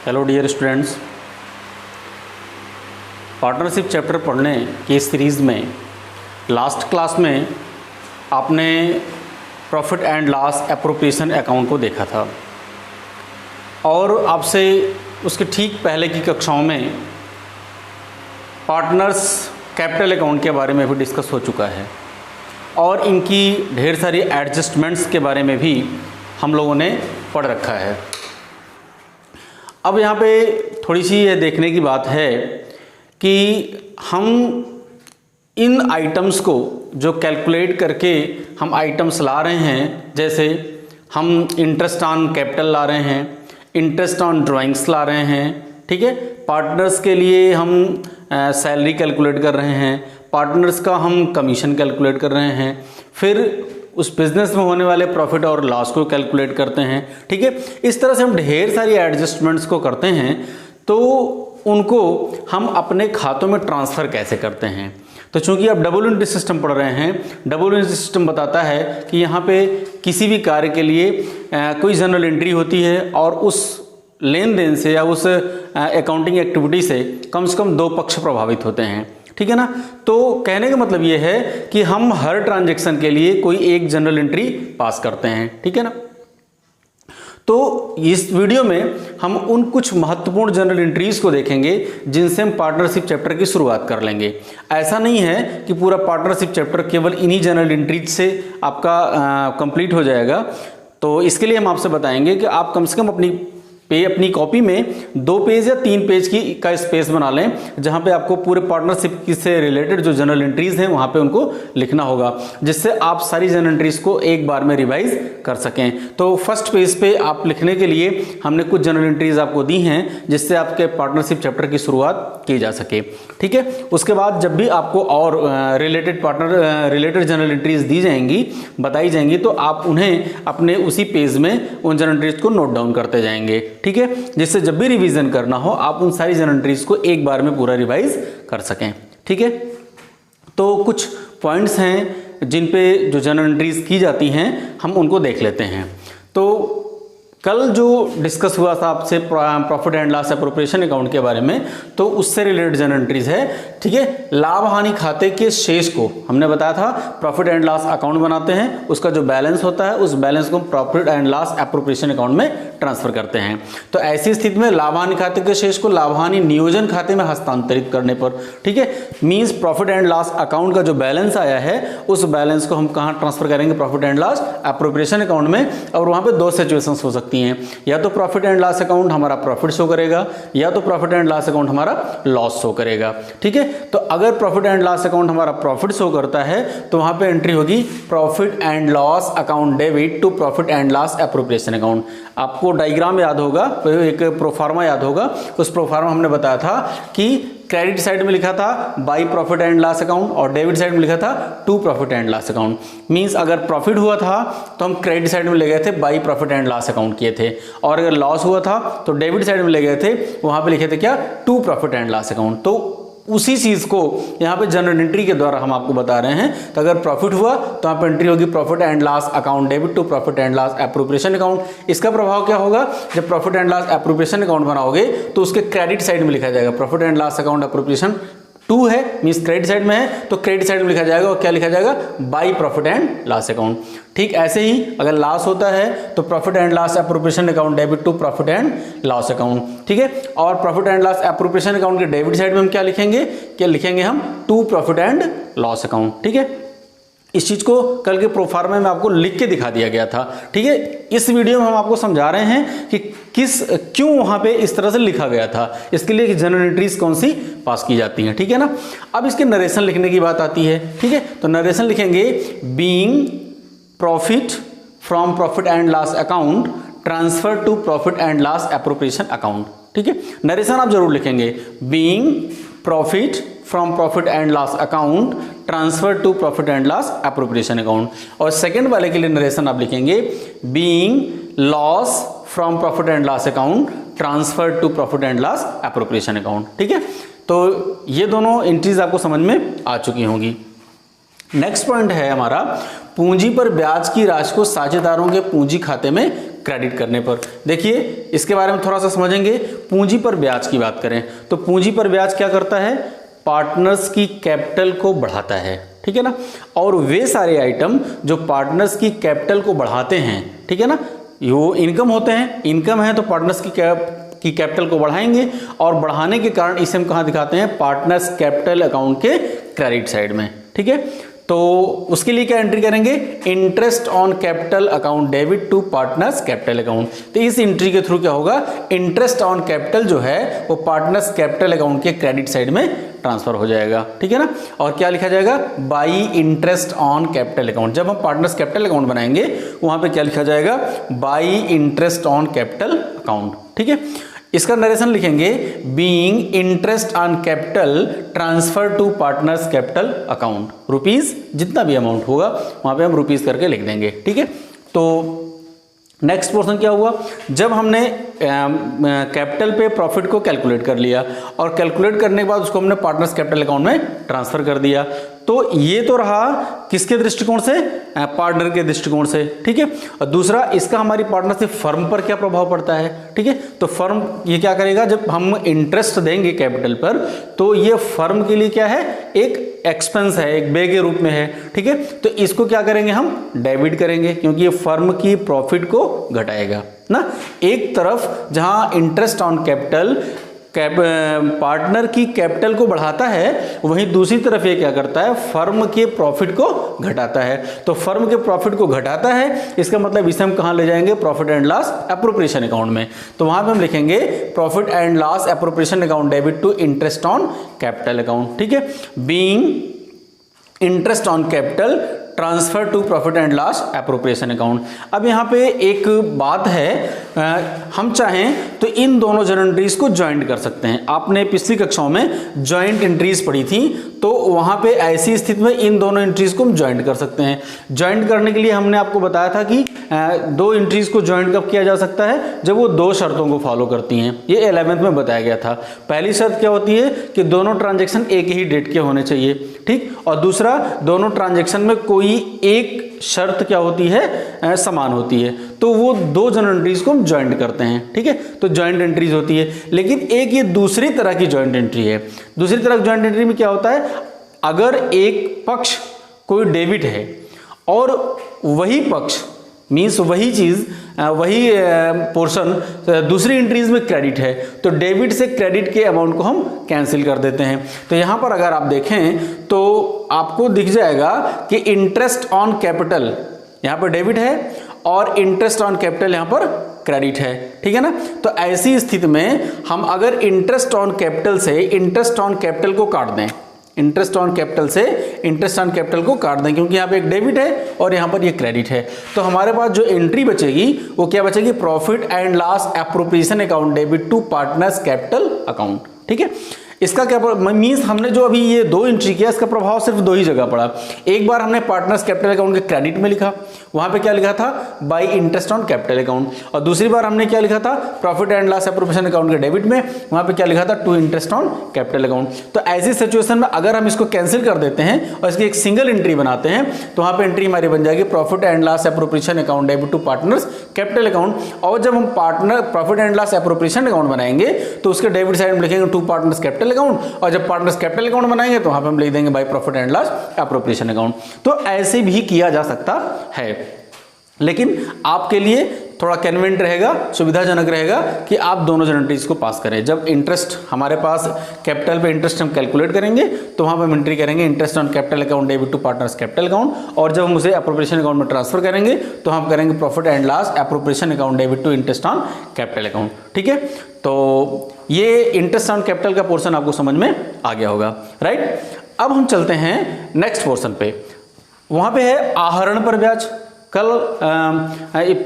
Hello dear students, partnership chapter पढ़ने की series में लास्ट क्लास में आपने profit and loss appropriation account को देखा था और आपसे उसके ठीक पहले की कक्षाओं में पार्टनर्स कैपिटल अकाउंट के बारे में भी डिस्कस हो चुका है और इनकी ढेर सारी एडजस्टमेंट्स के बारे में भी हम लोगों ने पढ़ रखा है। अब यहाँ पे थोड़ी सी ये देखने की बात है कि हम इन आइटम्स को जो कैलकुलेट करके हम आइटम्स ला रहे हैं, जैसे हम इंटरेस्ट ऑन कैपिटल ला रहे हैं, इंटरेस्ट ऑन ड्राइंग्स ला रहे हैं, ठीक है। पार्टनर्स के लिए हम सैलरी कैलकुलेट कर रहे हैं, पार्टनर्स का हम कमीशन कैलकुलेट कर रहे हैं, फिर उस बिज़नेस में होने वाले प्रॉफिट और लॉस को कैलकुलेट करते हैं, ठीक है। इस तरह से हम ढेर सारी एडजस्टमेंट्स को करते हैं, तो उनको हम अपने खातों में ट्रांसफ़र कैसे करते हैं। तो चूंकि आप डबल एंट्री सिस्टम पढ़ रहे हैं, डबल एंट्री सिस्टम बताता है कि यहाँ पे किसी भी कार्य के लिए कोई जनरल एंट्री होती है और उस लेन देन से या उस अकाउंटिंग एक्टिविटी से कम दो पक्ष प्रभावित होते हैं, ठीक है ना। तो कहने का मतलब ये है कि हम हर ट्रांजैक्शन के लिए कोई एक जनरल एंट्री पास करते हैं, ठीक है ना। तो इस वीडियो में हम उन कुछ महत्वपूर्ण जनरल एंट्रीज को देखेंगे जिनसे हम पार्टनरशिप चैप्टर की शुरुआत कर लेंगे। ऐसा नहीं है कि पूरा पार्टनरशिप चैप्टर केवल इन्हीं जनरल एंट्रीज से आपका कंप्लीट हो जाएगा। तो इसके लिए हम आपसे बताएंगे कि आप कम से कम अपनी कॉपी में 2 पेज या 3 पेज का स्पेस बना लें, जहां पे आपको पूरे पार्टनरशिप से रिलेटेड जो जनरल एंट्रीज हैं वहां पे उनको लिखना होगा, जिससे आप सारी जनरल एंट्रीज को एक बार में रिवाइज कर सकें। तो फर्स्ट पेज पे आप लिखने के लिए हमने कुछ जनरल एंट्रीज आपको दी हैं, जिससे आपके पार्टनरशिप चैप्टर की शुरुआत की जा सके, ठीक है। उसके बाद जब भी आपको और रिलेटेड जनरल एंट्रीज दी जाएंगी, बताई जाएंगी, तो आप उन्हें अपने उसी पेज में उन जनरल एंट्रीज को नोट डाउन करते जाएंगे, ठीक है, जिससे जब भी रिवीजन करना हो आप उन सारी जनरल एंट्रीज को एक बार में पूरा रिवाइज कर सकें, ठीक है। तो कुछ पॉइंट्स हैं जिन पे जो जनरल एंट्रीज की जाती हैं हम उनको देख लेते हैं। तो कल जो डिस्कस हुआ था आपसे profit and loss appropriation account के बारे में, तो उससे रिलेटेड जनरल एंट्रीज है, ठीक है। लाभ हानि खाते के शेष को हमने बताया था प्रॉफिट एंड लॉस अकाउंट बनाते हैं, उसका जो बैलेंस होता है उस बैलेंस को profit and loss appropriation account में ट्रांसफर करते हैं। तो ऐसी स्थिति में लाभ हानि खाते के शेष को लाभ हानि नियोजन खाते में हस्तांतरित करने पर, ठीक है, means profit and loss account का जो बैलेंस आया है उस बैलेंस को हम कहाँ ट्रांसफर करेंगे, profit and loss appropriation account में। और वहां पे 2 सिचुएशंस हो सकती हैं, या तो प्रॉफिट एंड लॉस अकाउंट हमारा प्रॉफिट शो करेगा, या तो प्रॉफिट एंड लॉस अकाउंट हमारा लॉस शो करेगा, ठीक है। तो अगर प्रॉफिट एंड लॉस अकाउंट हमारा प्रॉफिट शो करता है तो वहां पे एंट्री होगी profit and loss account debit to profit and loss appropriation account. आपको डायग्राम याद होगा, एक प्रोफार्मा याद होगा, उस प्रोफार्मा हमने बताया था कि क्रेडिट साइड में लिखा था by profit and loss account और डेबिट साइड में लिखा था to profit and loss account. Means अगर प्रॉफिट हुआ था तो हम क्रेडिट साइड में ले गए थे by profit and loss account किए थे, और अगर लॉस हुआ था तो डेबिट साइड में ले गए थे, वहां पे लिखे थे क्या, to profit and loss account. तो उसी चीज को यहाँ पे जनरल एंट्री के द्वारा हम आपको बता रहे हैं। तो अगर प्रॉफिट हुआ तो यहाँ पे एंट्री होगी profit and loss account debit to profit and loss appropriation account. इसका प्रभाव क्या होगा, जब profit and loss appropriation account बनाओगे तो उसके क्रेडिट साइड में लिखा जाएगा profit and loss account appropriation 2 है, मींस क्रेडिट साइड में है, तो क्रेडिट साइड में लिखा जाएगा, और क्या लिखा जाएगा, by profit and loss account. ठीक ऐसे ही अगर लॉस होता है तो profit and loss appropriation account debit to profit and loss account, ठीक है। और profit and loss appropriation account के डेबिट साइड में हम क्या लिखेंगे, लिखेंगे हम to profit and loss account, ठीक है। इस चीज को कल के प्रोफार्मा में आपको लिख के दिखा दिया गया था, ठीक है। इस वीडियो में हम आपको समझा रहे हैं कि क्यों वहां पे इस तरह से लिखा गया था, इसके लिए जनरल एंट्रीज कौन सी पास की जाती हैं, ठीक है ना। अब इसके नरेशन लिखने की बात आती है, ठीक है। तो नरेशन लिखेंगे being profit from profit and loss account transfer to profit and loss appropriation account, ठीक है। नरेशन आप जरूर लिखेंगे, being profit from profit and loss account transfer to profit and loss appropriation account. और सेकंड वाले के लिए नरेशन आप लिखेंगे being loss from profit and loss account transfer to profit and loss appropriation account, ठीक है। तो ये दोनों एंट्रीज आपको समझ में आ चुकी होंगी। नेक्स्ट पॉइंट है हमारा, पूंजी पर ब्याज की राशि को साझेदारों के पूंजी खाते में क्रेडिट करने पर। देखिए इसके बारे में थोड़ा सा समझेंगे। पूंजी पर ब्याज की बात करें तो पूंजी पर ब्याज क्या करता है, पार्टनर्स की कैपिटल को बढ़ाता है, ठीक है ना। और वे सारे आइटम जो पार्टनर्स की कैपिटल को बढ़ाते हैं, ठीक है ना, वो इनकम होते हैं। इनकम है तो पार्टनर्स की कैपिटल को बढ़ाएंगे और बढ़ाने के कारण इसे हम कहाँ दिखाते हैं, पार्टनर्स कैपिटल अकाउंट के क्रेडिट साइड में, ठीक है। तो उसके लिए क्या एंट्री करेंगे, interest on capital account debit to partners capital account. तो इस एंट्री के थ्रू क्या होगा, इंटरेस्ट ऑन कैपिटल जो है वो पार्टनर्स कैपिटल अकाउंट के क्रेडिट साइड में ट्रांसफर हो जाएगा, ठीक है ना। और क्या लिखा जाएगा, by interest on capital account. जब हम पार्टनर्स कैपिटल अकाउंट बनाएंगे वहां पे क्या लिखा जाएगा, by interest on capital account, ठीक है। इसका नरेशन लिखेंगे, being interest on capital transfer to partners capital account. Rupees जितना भी अमाउंट होगा वहां पे हम रुपीज करके लिख देंगे, ठीक है। तो नेक्स्ट पोर्शन क्या हुआ, जब हमने कैपिटल पे प्रॉफिट को कैलकुलेट कर लिया और कैलकुलेट करने के बाद उसको हमने पार्टनर्स कैपिटल अकाउंट में ट्रांसफर कर दिया, तो ये तो रहा किसके दृष्टिकोण से, पार्टनर के दृष्टिकोण से, ठीक है। और दूसरा इसका हमारी पार्टनरशिप फर्म पर क्या प्रभाव पड़ता है, ठीक है। तो फर्म ये क्या करेगा, जब हम इंटरेस्ट देंगे कैपिटल पर तो ये फर्म के लिए क्या है, एक एक्सपेंस है, एक व्यय के रूप में है, ठीक है। तो इसको क्या करेंगे, हम डेबिट करेंगे क्योंकि ये फर्म की प्रॉफिट को घटाएगा ना। एक तरफ जहां इंटरेस्ट ऑन कैपिटल पार्टनर की कैपिटल को बढ़ाता है, वहीं दूसरी तरफ ये क्या करता है, फर्म के प्रॉफिट को घटाता है। तो फर्म के प्रॉफिट को घटाता है, इसका मतलब इसे हम कहां ले जाएंगे, profit and loss appropriation account में। तो वहां पे हम लिखेंगे profit and loss appropriation account debit to interest on capital account, ठीक है। Being interest on capital transfer to profit and loss appropriation account. अब यहाँ पे एक बात है, हम चाहें तो इन दोनों जर्नल एंट्रीज को ज्वाइंट कर सकते हैं। आपने पिछली कक्षाओं में ज्वाइंट एंट्रीज पढ़ी थी, तो वहां पे ऐसी स्थिति में इन दोनों एंट्रीज को हम ज्वाइंट कर सकते हैं। ज्वाइंट करने के लिए हमने आपको बताया था कि दो एंट्रीज को ज्वाइंट कब किया जा सकता है, जब वो दो शर्तों को फॉलो करती हैं। ये 11th में बताया गया था। पहली शर्त क्या होती है कि दोनों ट्रांजेक्शन एक ही डेट के होने चाहिए, ठीक। और दूसरा, दोनों ट्रांजेक्शन में कोई एक शर्त क्या होती है, समान होती है। तो वो दो जर्नल एंट्रीज को हम ज्वाइंट करते हैं, ठीक है। तो ज्वाइंट एंट्रीज होती है। लेकिन एक ये दूसरी तरह की ज्वाइंट एंट्री है। दूसरी तरह की ज्वाइंट एंट्री में क्या होता है, अगर एक पक्ष कोई डेबिट है और वही पक्ष मीन्स वही चीज, वही पोर्शन दूसरी एंट्रीज में क्रेडिट है, तो डेबिट से क्रेडिट के अमाउंट को हम कैंसिल कर देते हैं। तो यहां पर अगर आप देखें तो आपको दिख जाएगा कि इंटरेस्ट ऑन कैपिटल यहां पर डेबिट है और इंटरेस्ट ऑन कैपिटल यहां पर क्रेडिट है, ठीक है ना। तो ऐसी स्थिति में हम अगर इंटरेस्ट ऑन कैपिटल से इंटरेस्ट ऑन कैपिटल को काट दें, इंटरेस्ट ऑन कैपिटल से इंटरेस्ट ऑन कैपिटल को काट दें, क्योंकि यहाँ पे एक डेबिट है और यहाँ पर ये क्रेडिट है, तो हमारे पास जो एंट्री बचेगी वो क्या बचेगी, profit and loss appropriation account debit to partners capital account, ठीक है। इसका क्या मीन्स, हमने जो अभी ये दो एंट्री किया इसका प्रभाव सिर्फ दो ही जगह पड़ा। एक बार हमने पार्टनर्स कैपिटल अकाउंट के क्रेडिट में लिखा, वहां पे क्या लिखा था, by interest on capital account, और दूसरी बार हमने क्या लिखा था, profit and loss appropriation account के डेबिट में, वहां पे क्या लिखा था, to interest on capital account. तो ऐसी सिचुएशन में अगर हम इसको कैंसिल कर देते हैं और इसकी एक सिंगल एंट्री बनाते हैं तो वहां पे एंट्री हमारी बन जाएगी profit and loss appropriation account debit to partners capital account. और जब हम partner profit and loss appropriation account बनाएंगे तो उसके डेबिट साइड में लिखेंगे टू पार्टनर्स कैपिटल अकाउंट, और जब पार्टनर्स कैपिटल अकाउंट बनाएंगे तो वहां पे हम लिख देंगे by profit and loss appropriation account. तो ऐसे भी किया जा सकता है, लेकिन आपके लिए थोड़ा कन्वीनियंट रहेगा, सुविधाजनक रहेगा कि आप दोनों एंट्रीज को पास करें। जब इंटरेस्ट हमारे पास कैपिटल पे इंटरेस्ट हम कैलकुलेट करेंगे तो वहां पे हम एंट्री करेंगे interest on capital account debit to partners capital account, और जब हम उसे एप्रोप्रिएशन अकाउंट में ट्रांसफर करेंगे तो हम करेंगे profit and loss appropriation account debit to interest on capital account, ठीक है। तो ये इंटरेस्ट ऑन कैपिटल का पोर्शन आपको समझ में आ गया होगा, राइट। अब हम चलते हैं नेक्स्ट पोर्शन पे, वहां पे है आहरण पर ब्याज। कल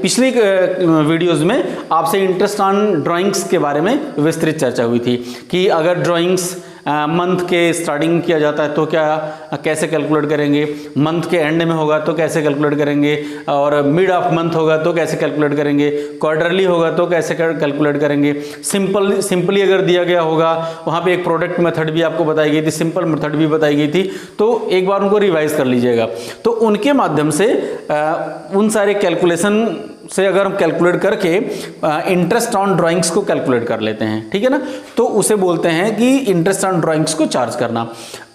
पिछली वीडियोस में आपसे इंटरेस्ट ऑन ड्राइंग्स के बारे में विस्तृत चर्चा हुई थी कि अगर ड्राइंग्स मंथ के स्टार्टिंग किया जाता है तो क्या कैसे कैलकुलेट करेंगे, मंथ के एंड में होगा तो कैसे कैलकुलेट करेंगे, और मिड ऑफ मंथ होगा तो कैसे कैलकुलेट करेंगे, क्वार्टरली होगा तो कैसे कैलकुलेट करेंगे, सिंपली अगर दिया गया होगा वहाँ पे एक प्रोडक्ट मेथड भी आपको बताई गई थी, सिंपल मेथड भी बताई गई थी, तो एक बार उनको रिवाइज कर लीजिएगा। तो उनके माध्यम से उन सारे कैलकुलेशन से अगर हम कैलकुलेट करके इंटरेस्ट ऑन ड्राइंग्स को कैलकुलेट कर लेते हैं, ठीक है ना, तो उसे बोलते हैं कि इंटरेस्ट ऑन ड्राइंग्स को चार्ज करना।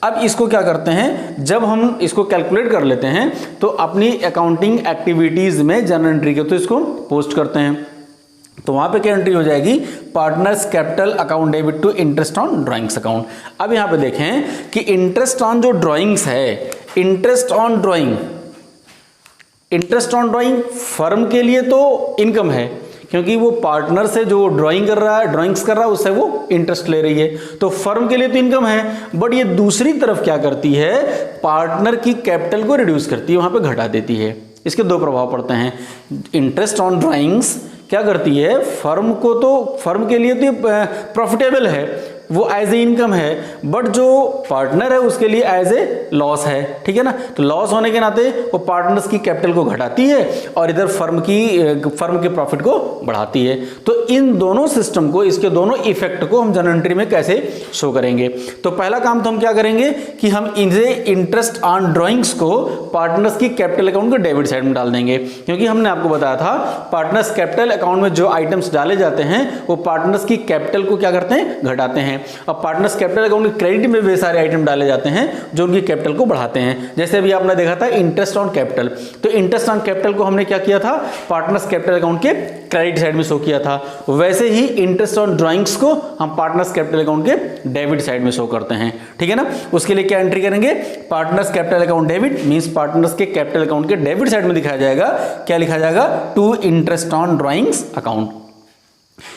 अब इसको क्या करते हैं, जब हम इसको कैलकुलेट कर लेते हैं तो अपनी अकाउंटिंग एक्टिविटीज में जर्नल एंट्री के तो इसको पोस्ट करते हैं, तो वहां पे क्या एंट्री हो जाएगी, partners capital account debit to interest on drawings account. अब यहां पे देखें कि इंटरेस्ट ऑन जो ड्राइंग्स है, इंटरेस्ट ऑन ड्राइंग फर्म के लिए तो इनकम है, क्योंकि वो पार्टनर से जो ड्राइंग कर रहा है, ड्राइंग्स कर रहा है, उससे वो इंटरेस्ट ले रही है, तो फर्म के लिए तो इनकम है। बट ये दूसरी तरफ क्या करती है, पार्टनर की कैपिटल को रिड्यूस करती है, वहां पे घटा देती है। इसके दो प्रभाव पड़ते हैं। इंटरेस्ट ऑन ड्राइंग्स क्या करती है, फर्म को तो, फर्म के लिए तो प्रॉफिटेबल है, वो एज ए इनकम है, बट जो पार्टनर है उसके लिए एज ए लॉस है, ठीक है ना। तो लॉस होने के नाते वो पार्टनर्स की कैपिटल को घटाती है और इधर फर्म के प्रॉफिट को बढ़ाती है। तो इन दोनों सिस्टम को, इसके दोनों इफेक्ट को हम जर्नल एंट्री में कैसे शो करेंगे। तो पहला काम तो हम क्या करेंगे कि हम इंटरेस्ट ऑन ड्राइंग्स को पार्टनर्स की कैपिटल अकाउंट के डेबिट साइड में डाल देंगे, क्योंकि हमने आपको बताया था पार्टनर्स कैपिटल अकाउंट में जो आइटम्स डाले जाते हैं वो पार्टनर्स की कैपिटल को क्या करते हैं, घटाते हैं। अब पार्टनर्स कैपिटल अकाउंट के क्रेडिट में वे सारे आइटम डाले जाते हैं जो उनकी कैपिटल को बढ़ाते हैं। जैसे अभी आपने देखा था इंटरेस्ट ऑन कैपिटल, तो इंटरेस्ट ऑन कैपिटल को हमने क्या किया था, पार्टनर्स कैपिटल अकाउंट के क्रेडिट साइड में शो किया था। वैसे ही इंटरेस्ट ऑन ड्राइंग्स को हम पार्टनर्स कैपिटल अकाउंट के डेबिट साइड में शो करते हैं, ठीक है ना। उसके लिए क्या एंट्री करेंगे, partners capital account debit means partners के कैपिटल अकाउंट के डेबिट साइड में दिखाया जाएगा, क्या लिखा जाएगा, to interest on drawings account.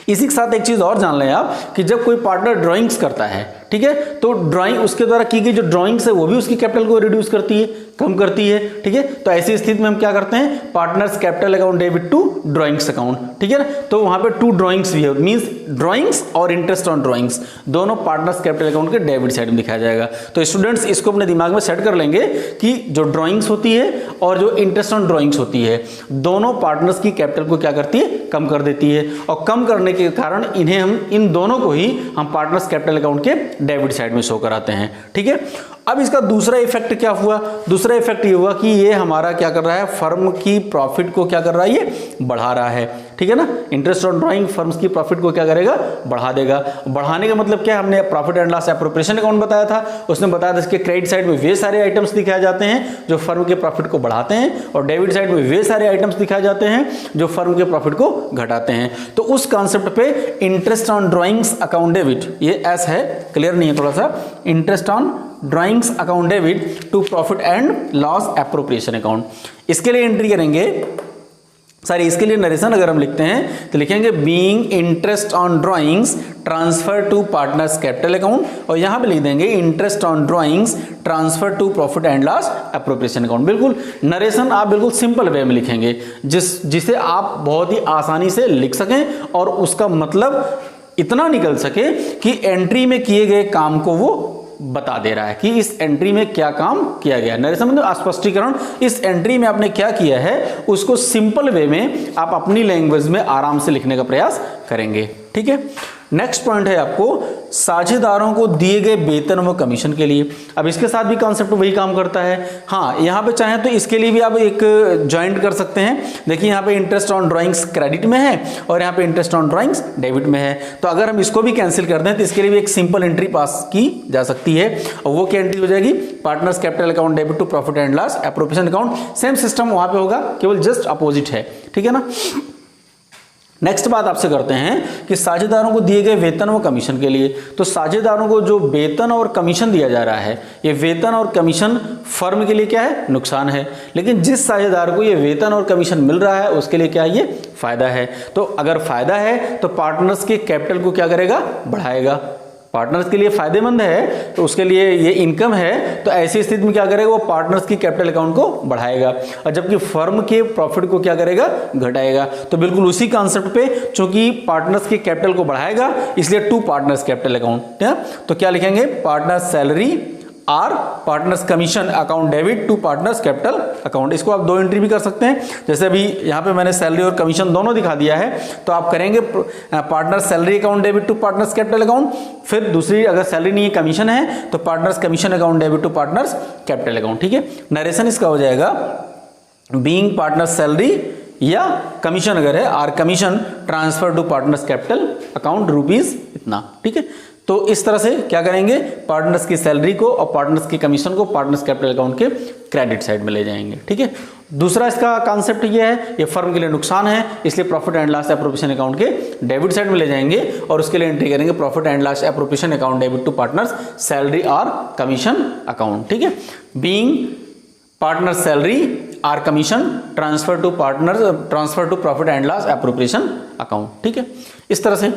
इसी के साथ एक चीज और जान लें आप कि जब कोई पार्टनर ड्राइंग्स करता है, ठीक है, तो ड्राइंग उसके द्वारा की गई जो ड्राइंग्स है वो भी उसकी कैपिटल को रिड्यूस करती है, कम करती है, ठीक है। तो ऐसी स्थिति में हम क्या करते हैं, partners capital account debit to drawings account, ठीक है ना। तो वहां पे टू ड्राइंग्स भी है, मींस ड्राइंग्स और इंटरेस्ट ऑन ड्राइंग्स दोनों पार्टनर्स कैपिटल अकाउंट के डेबिट साइड में दिखाया जाएगा। तो स्टूडेंट्स इसको अपने दिमाग में सेट कर लेंगे कि जो ड्राइंग्स होती है और जो इंटरेस्ट ऑन ड्राइंग्स होती है दोनों पार्टनर्स की कैपिटल को क्या करती है, कम कर देती है, और कम करने के कारण इन्हें हम इन दोनों को ही हम पार्टनर्स कैपिटल अकाउंट के डेबिट साइड में शो कराते हैं, ठीक है। अब इसका दूसरा इफेक्ट क्या हुआ, दूसरा इफेक्ट ये हुआ कि ये हमारा क्या कर रहा है, फर्म की प्रॉफिट को क्या कर रहा है, ये बढ़ा रहा है, ठीक है ना। इंटरेस्ट ऑन ड्राइंग फर्म्स की प्रॉफिट को क्या करेगा, बढ़ा देगा। बढ़ाने का मतलब क्या है, हमने profit and loss appropriation account बताया था, उसने बताया था इसके क्रेडिट साइड में वे सारे आइटम्स दिखाए जाते हैं जो फर्म के प्रॉफिट को बढ़ाते हैं, और डेबिट साइड में वे सारे आइटम्स दिखाए जाते हैं जो फर्म के प्रॉफिट को घटाते हैं। तो उस कॉन्सेप्ट पे interest on drawings account debit, ये एस है, क्लियर नहीं है थोड़ा सा, interest on drawings account debit to profit and loss appropriation account, इसके लिए एंट्री करेंगे, सॉरी इसके लिए नरेशन अगर हम लिखते हैं तो लिखेंगे being interest on drawings transfer to partners capital account, और यहां पे लिख देंगे interest on drawings transfer to profit and loss appropriation account. बिल्कुल नरेशन आप बिल्कुल सिंपल वे में लिखेंगे जिसे आप बहुत ही आसानी से लिख सकें और उसका मतलब इतना निकल सके कि एंट्री में किए गए काम को वो बता दे रहा है कि इस एंट्री में क्या काम किया गया। नरेशन मतलब स्पष्टीकरण, इस एंट्री में आपने क्या किया है उसको सिंपल वे में आप अपनी लैंग्वेज में आराम से लिखने का प्रयास करेंगे, ठीक है। नेक्स्ट पॉइंट है आपको साझेदारों को दिए गए वेतन व कमीशन के लिए। अब इसके साथ भी कॉन्सेप्ट वही काम करता है। हाँ, यहाँ पे चाहें तो इसके लिए भी आप एक ज्वाइंट कर सकते हैं। देखिए यहाँ पे इंटरेस्ट ऑन ड्राइंग्स क्रेडिट में है और यहाँ पे इंटरेस्ट ऑन ड्राइंग्स डेबिट में है, तो अगर हम इसको भी कैंसिल कर दें तो इसके लिए भी एक सिंपल एंट्री पास की जा सकती है, और वो क्या एंट्री हो जाएगी, partners capital account debit to profit and loss appropriation account. Same system वहां पे होगा, केवल जस्ट अपोजिट है, ठीक है ना। नेक्स्ट बात आपसे करते हैं कि साझेदारों को दिए गए वेतन व कमीशन के लिए। तो साझेदारों को जो वेतन और कमीशन दिया जा रहा है, ये वेतन और कमीशन फर्म के लिए क्या है, नुकसान है, लेकिन जिस साझेदार को ये वेतन और कमीशन मिल रहा है उसके लिए क्या है, ये फायदा है। तो अगर फायदा है तो पार्टनर्स के कैपिटल को क्या करेगा, बढ़ाएगा। पार्टनर्स के लिए फायदेमंद है तो उसके लिए ये इनकम है, तो ऐसी स्थिति में क्या करेगा, वो पार्टनर्स की कैपिटल अकाउंट को बढ़ाएगा, और जबकि फर्म के प्रॉफिट को क्या करेगा, घटाएगा। तो बिल्कुल उसी कॉन्सेप्ट पे, चूंकि पार्टनर्स की कैपिटल को बढ़ाएगा इसलिए टू पार्टनर्स कैपिटल अकाउंट है, तो क्या लिखेंगे, partners salary or partners commission account debit to partners capital account. इसको आप दो एंट्री भी कर सकते हैं, जैसे अभी यहाँ पे मैंने सैलरी और कमीशन दोनों दिखा दिया है, तो आप करेंगे partners salary account debit to partners capital account, फिर दूसरी अगर सैलरी नहीं है कमीशन है तो partners commission account debit to partners capital account, ठीक है। नरेशन इसका हो जाएगा बीइंग पार्टनर्स सैलरी या कमीशन अगर है, or commission transfer to partners capital account rupees इतना, ठीक है। तो इस तरह से क्या करेंगे, पार्टनर्स की सैलरी को और पार्टनर्स की कमीशन को पार्टनर्स कैपिटल अकाउंट के क्रेडिट साइड में ले जाएंगे, ठीक है। दूसरा इसका कॉन्सेप्ट ये है, ये फर्म के लिए नुकसान है, इसलिए profit and loss appropriation account के डेबिट साइड में ले जाएंगे और उसके लिए एंट्री करेंगे profit and loss appropriation account debit to partners salary और कमीशन अकाउंट, ठीक है। Being partner salary or commission transfer to profit and loss appropriation account, ठीक है। इस तरह से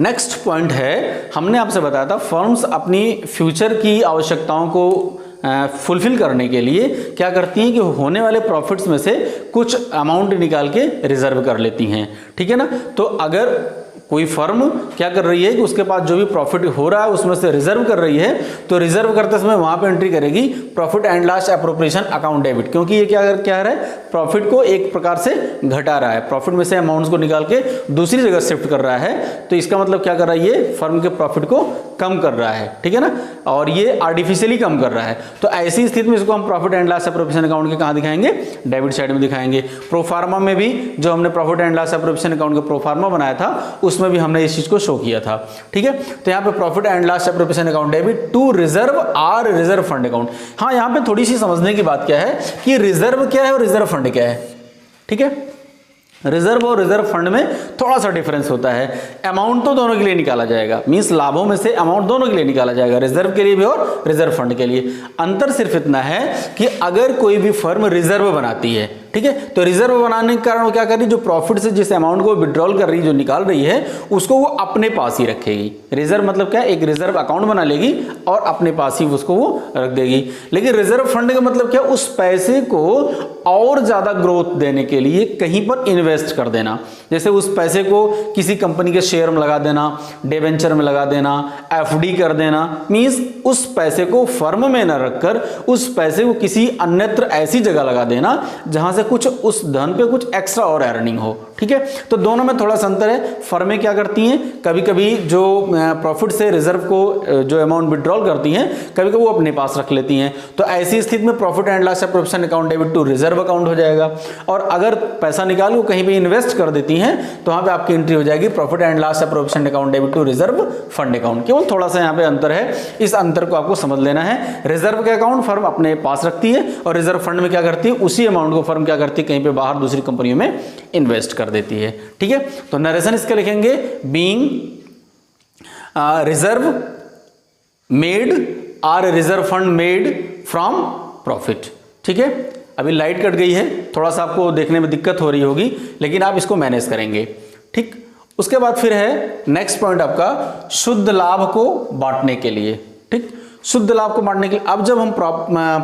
नेक्स्ट पॉइंट है, हमने आपसे बताया था फर्म्स अपनी फ्यूचर की आवश्यकताओं को फुलफिल करने के लिए क्या करती हैं कि होने वाले प्रॉफिट्स में से कुछ अमाउंट निकाल के रिजर्व कर लेती हैं, ठीक है ना। तो अगर कोई फर्म क्या कर रही है कि उसके पास जो भी प्रॉफिट हो रहा है उसमें से रिजर्व कर रही है, तो रिजर्व करते समय वहां पे एंट्री करेगी profit and loss appropriation account debit, क्योंकि ये क्या रहा है, प्रॉफिट को एक प्रकार से घटा रहा है, प्रॉफिट में से अमाउंट्स को निकाल के दूसरी जगह शिफ्ट कर रहा है। तो इसका मतलब क्या कर रहा है, ये फर्म के प्रॉफिट को कम कर रहा है, ठीक है ना, और ये आर्टिफिशियली कम कर रहा है। तो ऐसी स्थिति में इसको हम profit and loss appropriation account के कहां दिखाएंगे, डेबिट साइड में दिखाएंगे। प्रोफार्मा में भी जो हमने profit and loss appropriation account का प्रोफार्मा बनाया था उसमें भी हमने इस चीज को शो किया था, ठीक है। तो यहां पे profit and loss appropriation account debit to reserve or reserve fund account. हाँ, यहां पे थोड़ी सी समझने की बात क्या है कि रिजर्व क्या है और रिजर्व फंड क्या है, ठीक है। रिजर्व और रिजर्व फंड में थोड़ा सा डिफरेंस होता है। अमाउंट तो दोनों के लिए निकाला जाएगा, मींस लाभों में से अमाउंट दोनों के लिए निकाला जाएगा, रिजर्व के लिए भी और रिजर्व फंड के लिए। अंतर सिर्फ इतना है कि अगर कोई भी फर्म रिजर्व बनाती है, ठीक है, तो रिजर्व बनाने के कारण वो क्या कर रही है, जो प्रॉफिट से जिस अमाउंट को विड्रॉल कर रही है, जो निकाल रही है, उसको वो अपने पास ही रखेगी। रिजर्व मतलब क्या है, एक रिजर्व अकाउंट बना लेगी और अपने पास ही उसको वो रख देगी। लेकिन रिजर्व फंड का मतलब क्या, उस पैसे को और ज्यादा ग्रोथ देने के लिए कहीं पर इन्वेस्ट कर देना। जैसे उस पैसे को किसी कंपनी के शेयर में लगा देना, डिबेंचर में लगा देना, एफडी कर देना, मींस उस पैसे को फर्म में न रखकर उस पैसे को किसी अन्यत्र ऐसी जगह लगा देना जहां से कुछ उस धन पे कुछ एक्स्ट्रा और अर्निंग हो, ठीक है। तो दोनों में थोड़ा सा अंतर है। फर्में क्या करती हैं, कभी कभी जो प्रॉफिट से रिजर्व को जो अमाउंट विड्रॉल करती हैं, कभी कभी वो अपने पास रख लेती हैं। तो ऐसी स्थिति में profit and loss appropriation account debit to reserve account हो जाएगा। और अगर पैसा निकाल को कहीं भी इन्वेस्ट कर देती हैं तो वहां पे आपकी एंट्री हो जाएगी profit and loss appropriation account debit to reserve fund account. केवल थोड़ा सा यहाँ पे अंतर है, इस अंतर को आपको समझ लेना है। रिजर्व के अकाउंट फर्म अपने पास रखती है और रिजर्व फंड में क्या करती है, उसी अमाउंट को फर्म क्या करती है, कहीं पे बाहर दूसरी कंपनियों में इन्वेस्ट कर देती है, ठीक है। तो नरेशन इसका लिखेंगे, being reserve made or reserve fund made from profit, ठीक है। अभी लाइट कट गई है, थोड़ा सा आपको देखने में दिक्कत हो रही होगी, लेकिन आप इसको मैनेज करेंगे, ठीक। उसके बाद फिर है नेक्स्ट पॉइंट आपका शुद्ध लाभ को बांटने के लिए, ठीक। शुद्ध लाभ को बांटने के लिए अब जब हम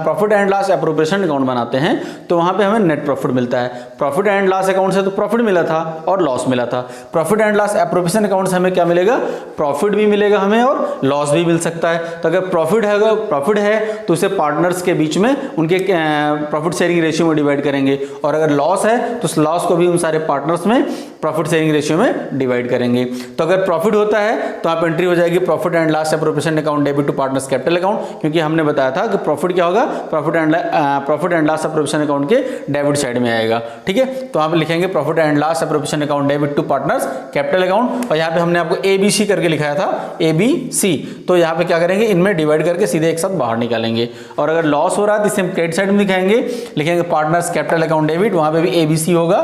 profit and loss appropriation account बनाते हैं तो वहां पे हमें नेट प्रॉफिट मिलता है। प्रॉफिट एंड लॉस अकाउंट से तो प्रॉफिट मिला था और लॉस मिला था। Profit and loss appropriation account से हमें क्या मिलेगा, प्रॉफिट भी मिलेगा हमें और लॉस भी मिल सकता है। तो अगर प्रॉफिट है तो उसे पार्टनर्स के बीच में उनके प्रॉफिट शेयरिंग रेशियो में डिवाइड करेंगे, और अगर लॉस है तो उस लॉस को भी उन सारे पार्टनर्स में प्रॉफिट शेयरिंग रेशियो में डिवाइड करेंगे। तो अगर प्रॉफिट होता है तो आप एंट्री हो जाएगी profit and loss appropriation account debit to partners capital account, क्योंकि हमने बताया था कि प्रॉफिट क्या होगा, profit and loss appropriation account के डेबिट साइड में आएगा, ठीक है। तो आप लिखेंगे profit and loss appropriation account debit to partners capital account, और यहाँ पे हमने आपको ABC करके लिखाया था, ABC। तो यहाँ पे क्या करेंगे, इनमें डिवाइड करके सीधे एक साथ बाहर निकालेंगे। और अगर लॉस हो रहा है तो इसे हम क्रेडिट साइड में दिखाएंगे, लिखेंगे पार्टनर्स कैपिटल अकाउंट डेबिट, वहां पे भी ABC होगा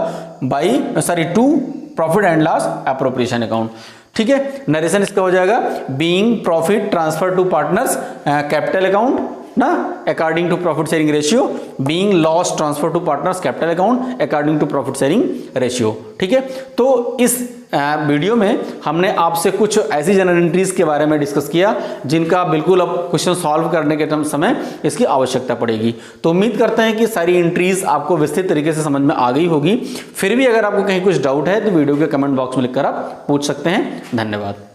to profit and loss appropriation account, ठीक है। नरेशन इसका हो जाएगा, being profit transfer to partners capital account ना according to profit sharing ratio, being loss transfer to partners capital account according to profit sharing ratio, ठीक है। तो इस वीडियो में हमने आपसे कुछ ऐसी जनरल एंट्रीज के बारे में डिस्कस किया जिनका बिल्कुल अब क्वेश्चन सॉल्व करने के समय इसकी आवश्यकता पड़ेगी। तो उम्मीद करते हैं कि सारी एंट्रीज आपको विस्तृत तरीके से समझ में आ गई होगी। फिर भी अगर आपको कहीं कुछ डाउट है तो वीडियो के कमेंट बॉक्स में लिखकर आप पूछ सकते हैं। धन्यवाद।